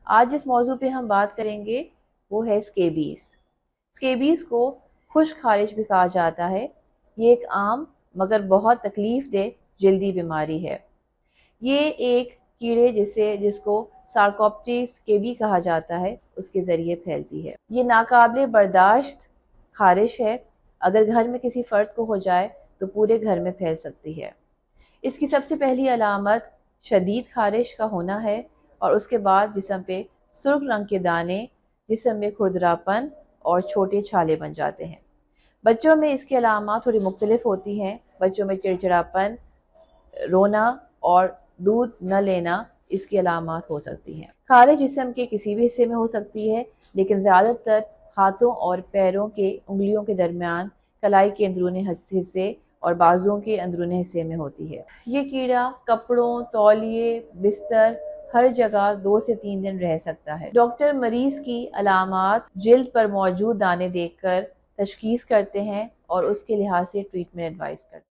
आज जिस मौजू पे हम बात करेंगे वो है स्केबीज। स्केबीज को खुश्क खारिश भी कहा जाता है। ये एक आम मगर बहुत तकलीफ दे जल्दी बीमारी है। ये एक कीड़े जिसको सार्कोप्टेरा स्केबी कहा जाता है, उसके ज़रिए फैलती है। ये नाकाबिले बर्दाश्त खारिश है। अगर घर में किसी फ़र्द को हो जाए तो पूरे घर में फैल सकती है। इसकी सबसे पहली अलामत शदीद खारिश का होना है और उसके बाद जिस्म पे सुर्ख रंग के दाने, जिस्म में खुरदरापन और छोटे छाले बन जाते हैं। बच्चों में इसकी अलामत थोड़ी मुख्तलिफ होती हैं। बच्चों में चिड़चिड़ापन, रोना और दूध न लेना इसकी अलामत हो सकती हैं। खारिश जिस्म के किसी भी हिस्से में हो सकती है, लेकिन ज़्यादातर हाथों और पैरों के उंगलियों के दरमियान, कलाई के अंदरूनी हिस्से और बाजुओं के अंदरूनी हिस्से में होती है। ये कीड़ा कपड़ों, तौलिए, बिस्तर हर जगह 2 से 3 दिन रह सकता है। डॉक्टर मरीज की अलामत जिल्द पर मौजूद दाने देखकर तशखीस करते हैं और उसके लिहाज से ट्रीटमेंट एडवाइस करते हैं।